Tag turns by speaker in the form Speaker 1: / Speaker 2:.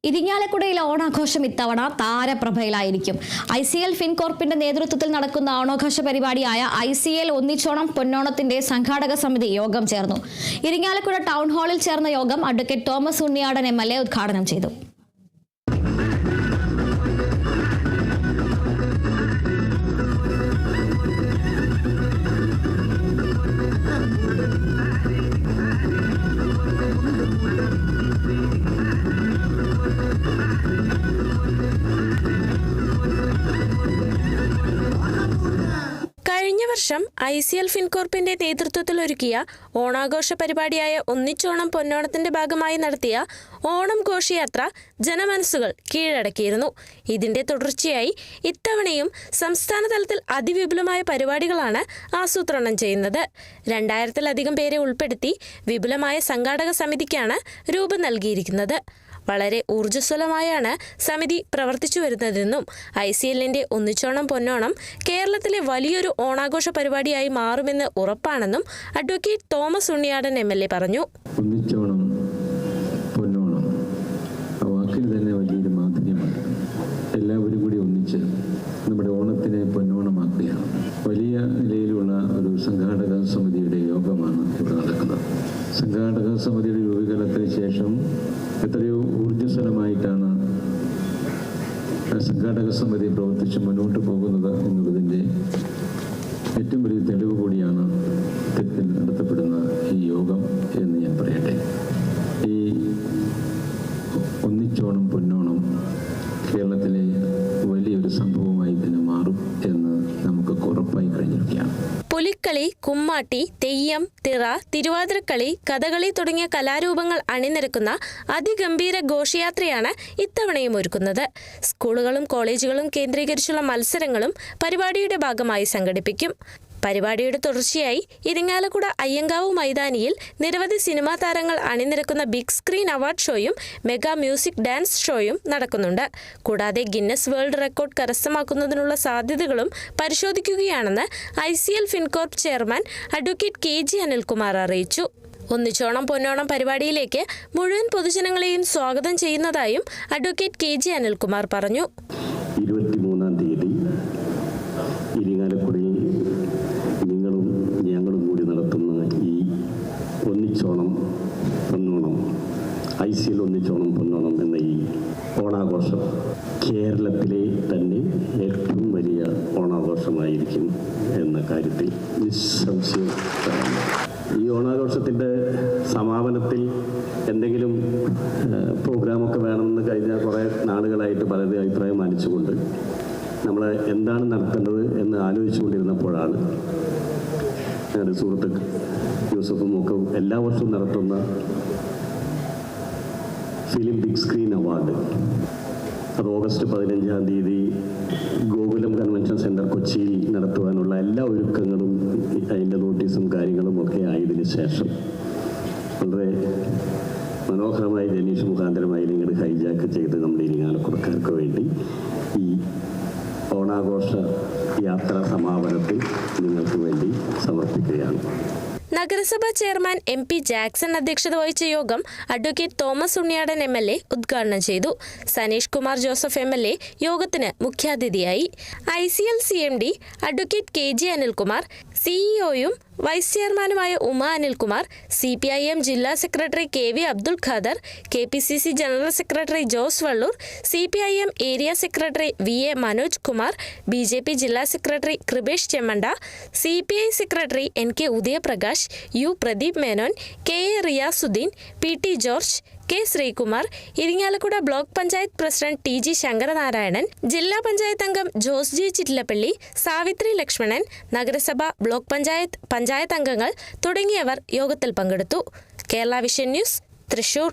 Speaker 1: ഇരിങ്ങാലക്കുടയിലെ ഓണാഘോഷം ഇത്തവണ താരപ്രഭയിലായിരിക്കും. ICL ഫിൻകോർപ്പിന്റെ നേതൃത്വത്തിൽ നടക്കുന്ന ഓണാഘോഷ പരിപാടിയായ ICL ഒന്നിച്ചോണം പൊന്നോണത്തിന്റെ സംഘാടക സമിതി യോഗം ചേർന്നു. ഇരിങ്ങാലക്കുട ടൗൺ ഹാളിൽ ചേർന്ന യോഗം അഡ്വക്കേറ്റ് തോമസ് ഉണ്ണിയാടൻ MLA ഉദ്ഘാടനം ചെയ്തു.
Speaker 2: കഴിഞ്ഞ വർഷം ICL ഫിൻകോർപ്പിന്റെ നേതൃത്വത്തിൽ ഒരുക്കിയ ഓണാഘോഷ പരിപാടിയായ ഒന്നിച്ചോണം പൊന്നോണത്തിന്റെ ഭാഗമായി നടത്തിയ ഓണം ഘോഷയാത്ര ജനമനസ്സുകൾ കീഴടക്കിയിരുന്നു. ഇതിന്റെ തുടർച്ചയായി ഇത്തവണയും സംസ്ഥാന തലത്തിൽ അതിവിപുലമായ പരിപാടികളാണ് ആസൂത്രണം ചെയ്യുന്നത്. 2000-ലധികം പേരെ ഉൾപ്പെടുത്തി വിപുലമായ സംഘാടക സമിതിക്കാണ് രൂപം നൽകിയിരിക്കുന്നത്. വളരെ ഊർജ്ജസ്വലമായാണ് സമിതി പ്രവർത്തിച്ചു വരുന്നതെന്നും ICLന്റെ ഒന്നിച്ചോണം പൊന്നോണം കേരളത്തിലെ വലിയൊരു ഓണാഘോഷ പരിപാടിയായി മാറുമെന്ന് ഉറപ്പാണെന്നും അഡ്വക്കേറ്റ് തോമസ് ഉണ്ണിയാടൻ MLA പറഞ്ഞു.
Speaker 3: ഒന്നിച്ചോണം പൊന്നോണം ആ വാക്കിൽ തന്നെ വലിയൊരു മാധുര്യമാണ്. എല്ലാവരും കൂടി ഒന്നിച്ച് നമ്മുടെ ഓണത്തിനെ പൊന്നോണമാക്കുകയാണ്. വലിയ നിലയിലുള്ള ഒരു സംഘാടക സമിതിയുടെ യോഗമാണ് ഇവിടെ നടക്കുന്നത്. സംഘാടക സമിതിയുടെ രൂപീകരണത്തിന് ശേഷം എത്രയോ ഊർജ്ജസ്വലമായിട്ടാണ് സംഘാടക സമിതി പ്രവർത്തിച്ച് മുന്നോട്ട് പോകുന്നത് എന്നുള്ളതിൻ്റെ ഏറ്റവും വലിയ തെളിവ് കൂടിയാണ് ഇത്തരത്തിൽ നടത്തപ്പെടുന്ന ഈ യോഗം എന്ന് ഞാൻ പറയട്ടെ. ഈ ഒന്നിച്ചോണം പൊന്നോണം കേരളത്തിലെ വലിയൊരു സംഭവമായി തന്നെ മാറും എന്ന് നമുക്ക് ഉറപ്പായി കഴിഞ്ഞിരിക്കുകയാണ്.
Speaker 2: പുലിക്കളി, കുമ്മാട്ടി, തെയ്യം, തിറ, തിരുവാതിരക്കളി, കഥകളി തുടങ്ങിയ കലാരൂപങ്ങൾ അണിനിരക്കുന്ന അതിഗംഭീര ഘോഷയാത്രയാണ് ഇത്തവണയും ഒരുക്കുന്നത്. സ്കൂളുകളും കോളേജുകളും കേന്ദ്രീകരിച്ചുള്ള മത്സരങ്ങളും പരിപാടിയുടെ ഭാഗമായി സംഘടിപ്പിക്കും. പരിപാടിയുടെ തുടർച്ചയായി ഇരിങ്ങാലക്കുട അയ്യങ്കാവ് മൈതാനിയിൽ നിരവധി സിനിമാ താരങ്ങൾ അണിനിരക്കുന്ന ബിഗ് സ്ക്രീൻ അവാർഡ് ഷോയും മെഗാ മ്യൂസിക് ഡാൻസ് ഷോയും നടക്കുന്നുണ്ട്. കൂടാതെ ഗിന്നസ് വേൾഡ് റെക്കോർഡ് കരസ്ഥമാക്കുന്നതിനുള്ള സാധ്യതകളും പരിശോധിക്കുകയാണെന്ന് ICL Fincorp chairman advocate KG Anilkumar അറിയിച്ചു. ഒന്നിച്ചോണം പൊന്നോണം പരിപാടിയിലേക്ക് മുഴുവൻ പൊതുജനങ്ങളെയും സ്വാഗതം ചെയ്യുന്നതായും അഡ്വക്കേറ്റ് KG അനിൽകുമാർ പറഞ്ഞു.
Speaker 4: 23-ാം തീയതി ഇരിങ്ങാലക്കുടയിൽ നിങ്ങളും ഞങ്ങളും കൂടി നടത്തുന്ന ഈ ഒന്നിച്ചോണം പൊന്നോണം ICL ഒന്നിച്ചോണം പൊന്നോണം എന്ന ഈ ഓണാഘോഷം കേരളത്തിലെ തന്നെ ഏറ്റവും വലിയ ഓണാഘോഷമായിരിക്കും എന്ന കാര്യത്തിൽ നിസ്സംശയം. ഈ ഓണാഘോഷത്തിൻ്റെ സമാപനത്തിൽ എന്തെങ്കിലും പ്രോഗ്രാമൊക്കെ വേണമെന്ന് കഴിഞ്ഞ കുറേ നാളുകളായിട്ട് പലരും അഭിപ്രായം മാനിച്ചുകൊണ്ട് നമ്മൾ എന്താണ് നടത്തേണ്ടത് എന്ന് ആലോചിച്ചുകൊണ്ടിരുന്നപ്പോഴാണ് ഞങ്ങളുടെ സുഹൃത്ത് യൂസഫും ഒക്കെ എല്ലാ വർഷവും നടത്തുന്ന ഫിലിം ബിഗ് സ്ക്രീൻ അവാർഡ് അത് ഓഗസ്റ്റ് 15-ാം തീയതി ഗോകുലം കൺവെൻഷൻ സെൻറ്റർ കൊച്ചിയിൽ നടത്തുവാനുള്ള എല്ലാ ഒരുക്കങ്ങളും അതിൻ്റെ നോട്ടീസും കാര്യങ്ങളും ഒക്കെ ആയതിനു ശേഷം വളരെ മനോഹരമായി ജനീഷ് മുഖാന്തരമായി നിങ്ങൾ ഹൈജാക്ക് ചെയ്ത് നമ്മുടെ ഇരിങ്ങാലക്കുടക്കാർക്ക് വേണ്ടി ഈ ഓണാഘോഷ യാത്രാ സമാപനത്തിൽ നിങ്ങൾക്ക് വേണ്ടി സമർപ്പിക്കുകയാണ്.
Speaker 2: നഗരസഭാ ചെയർമാൻ MP ജാക്സൺ അധ്യക്ഷത വഹിച്ച യോഗം അഡ്വക്കേറ്റ് തോമസ് ഉണ്ണിയാടൻ MLA ഉദ്ഘാടനം ചെയ്തു. സനീഷ് കുമാർ ജോസഫ് MLA യോഗത്തിന് മുഖ്യാതിഥിയായി. ICL CMD advocate KG Anilkumar, CEOയും വൈസ് ചെയർമാനുമായ ഉമ അനിൽകുമാർ, CPIM ജില്ലാ secretary KV Abdul Khader, KPCC general secretary Jose Vallur, CPIM area secretary VA Manoj Kumar, BJP ജില്ലാ secretary Krupesh Chemmanda, CPI secretary NK Udayaprakash, U Pradeep Menon, KA Riyasudheen, PT George, K Sreekumar, Irinjalakuda block panchayat president TG Sankaranarayanan, ജില്ലാ പഞ്ചായത്ത് അംഗം ജോസ് G ചിറ്റിലപ്പള്ളി, സാവിത്രി ലക്ഷ്മണൻ, നഗരസഭ ബ്ലോക്ക് പഞ്ചായത്ത് അംഗങ്ങൾ തുടങ്ങിയവർ യോഗത്തിൽ പങ്കെടുത്തു. Kerala vision news, Thrissur.